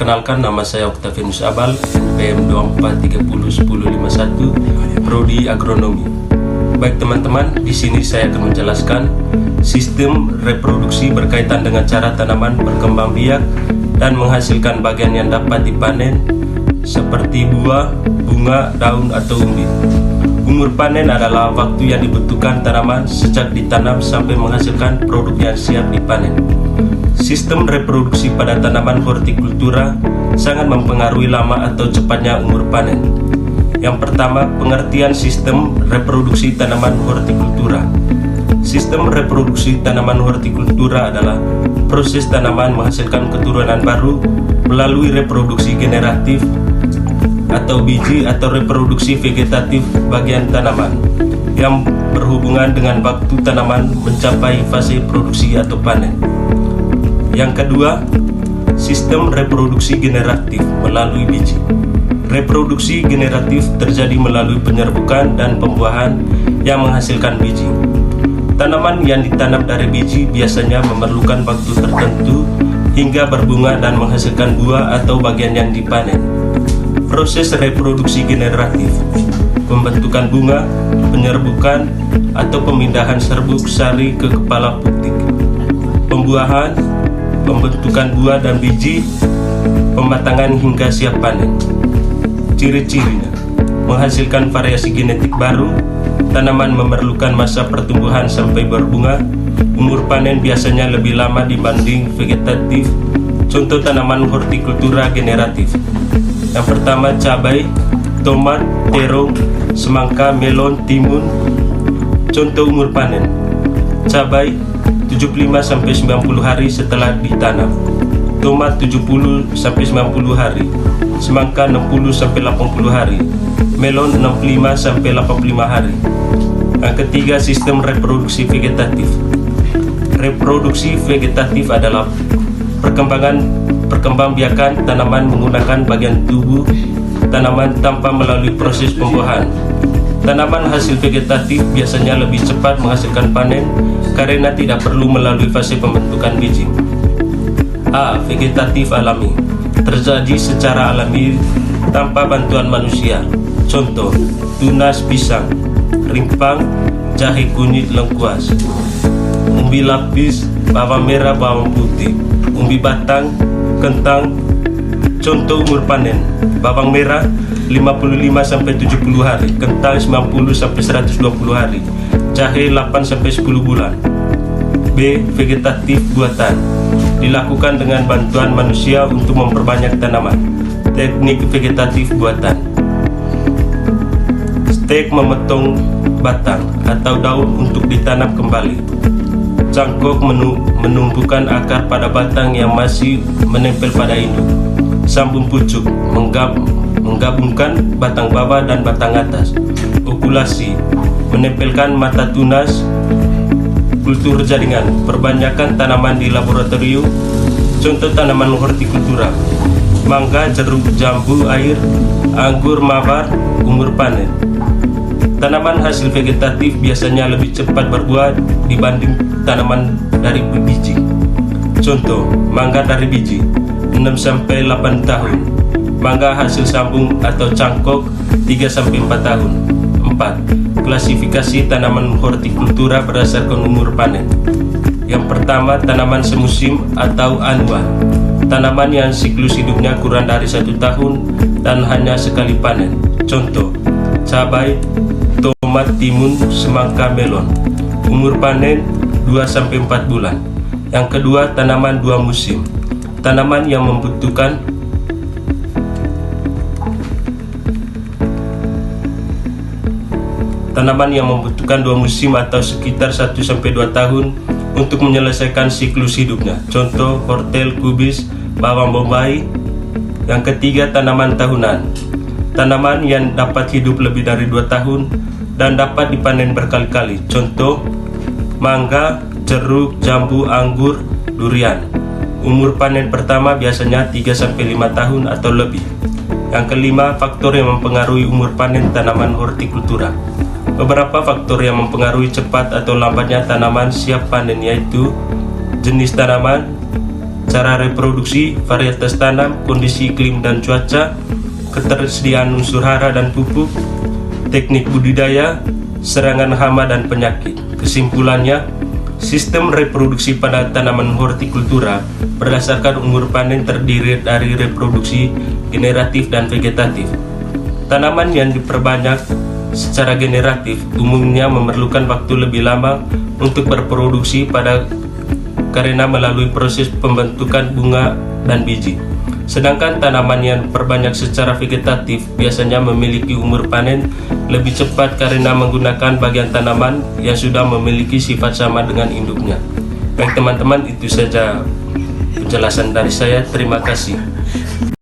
Perkenalkan, nama saya Octavianus Abal, NPM 24301051, Prodi Agronomi. Baik teman-teman, di sini saya akan menjelaskan sistem reproduksi berkaitan dengan cara tanaman berkembang biak dan menghasilkan bagian yang dapat dipanen seperti buah, bunga, daun, atau umbi. Umur panen adalah waktu yang dibutuhkan tanaman sejak ditanam sampai menghasilkan produk yang siap dipanen. Sistem reproduksi pada tanaman hortikultura sangat mempengaruhi lama atau cepatnya umur panen. Yang pertama, pengertian sistem reproduksi tanaman hortikultura. Sistem reproduksi tanaman hortikultura adalah proses tanaman menghasilkan keturunan baru melalui reproduksi generatif atau biji atau reproduksi vegetatif bagian tanaman yang berhubungan dengan waktu tanaman mencapai fase produksi atau panen. Yang kedua, sistem reproduksi generatif melalui biji. Reproduksi generatif terjadi melalui penyerbukan dan pembuahan yang menghasilkan biji. Tanaman yang ditanam dari biji biasanya memerlukan waktu tertentu hingga berbunga dan menghasilkan buah atau bagian yang dipanen. Proses reproduksi generatif, pembentukan bunga, penyerbukan atau pemindahan serbuk sari ke kepala putik, pembuahan, pembentukan buah dan biji, pematangan hingga siap panen. Ciri-cirinya, menghasilkan variasi genetik baru, tanaman memerlukan masa pertumbuhan sampai berbunga, umur panen biasanya lebih lama dibanding vegetatif. Contoh tanaman hortikultura generatif. Yang pertama, cabai, tomat, terong, semangka, melon, timun. Contoh umur panen. Cabai 75-90 hari setelah ditanam, tomat 70-90 hari, semangka 60-80 hari, melon 65-85 hari. Yang ketiga, sistem reproduksi vegetatif. Reproduksi vegetatif adalah perkembangbiakan tanaman menggunakan bagian tubuh tanaman tanpa melalui proses pembuahan. Tanaman hasil vegetatif biasanya lebih cepat menghasilkan panen karena tidak perlu melalui fase pembentukan biji. A. Vegetatif alami, terjadi secara alami tanpa bantuan manusia. Contoh, tunas pisang, rimpang, jahe kunyit lengkuas, umbi lapis, bawang merah, bawang putih, umbi batang, kentang. Contoh umur panen, bawang merah 55-70 hari, kentang 90-120 hari, jahe 8-10 bulan. B. Vegetatif buatan, dilakukan dengan bantuan manusia untuk memperbanyak tanaman. Teknik vegetatif buatan: stek memotong batang atau daun untuk ditanam kembali. Cangkok menumbuhkan akar pada batang yang masih menempel pada induk. Sambung pucuk menggabungkan batang bawah dan batang atas. Okulasi menempelkan mata tunas. Kultur jaringan, perbanyakkan tanaman di laboratorium. Contoh tanaman hortikultura: mangga, jeruk, jambu air, anggur, mawar. Umur panen, tanaman hasil vegetatif biasanya lebih cepat berbuah dibanding tanaman dari biji. Contoh, mangga dari biji 6-8 tahun, mangga hasil sambung atau cangkok 3-4 tahun. 4. Klasifikasi tanaman hortikultura berdasarkan umur panen. Yang pertama, tanaman semusim atau anual, tanaman yang siklus hidupnya kurang dari 1 tahun dan hanya sekali panen. Contoh, cabai, tomat, timun, semangka, melon. Umur panen 2-4 bulan. Yang kedua, tanaman dua musim, tanaman yang membutuhkan dua musim atau sekitar 1-2 tahun untuk menyelesaikan siklus hidupnya. Contoh, wortel, kubis, bawang bombay. Yang ketiga, tanaman tahunan, tanaman yang dapat hidup lebih dari 2 tahun dan dapat dipanen berkali-kali. Contoh, mangga, jeruk, jambu, anggur, durian. Umur panen pertama biasanya 3-5 tahun atau lebih. Yang kelima, faktor yang mempengaruhi umur panen tanaman hortikultura. Beberapa faktor yang mempengaruhi cepat atau lambatnya tanaman siap panen yaitu jenis tanaman, cara reproduksi, varietas tanam, kondisi iklim dan cuaca, ketersediaan unsur hara dan pupuk, teknik budidaya, serangan hama dan penyakit. Kesimpulannya, sistem reproduksi pada tanaman hortikultura berdasarkan umur panen terdiri dari reproduksi generatif dan vegetatif. Tanaman yang diperbanyak secara generatif umumnya memerlukan waktu lebih lama untuk berproduksi karena melalui proses pembentukan bunga dan biji. Sedangkan tanaman yang diperbanyak secara vegetatif biasanya memiliki umur panen lebih cepat karena menggunakan bagian tanaman yang sudah memiliki sifat sama dengan induknya. Baik teman-teman, itu saja penjelasan dari saya. Terima kasih.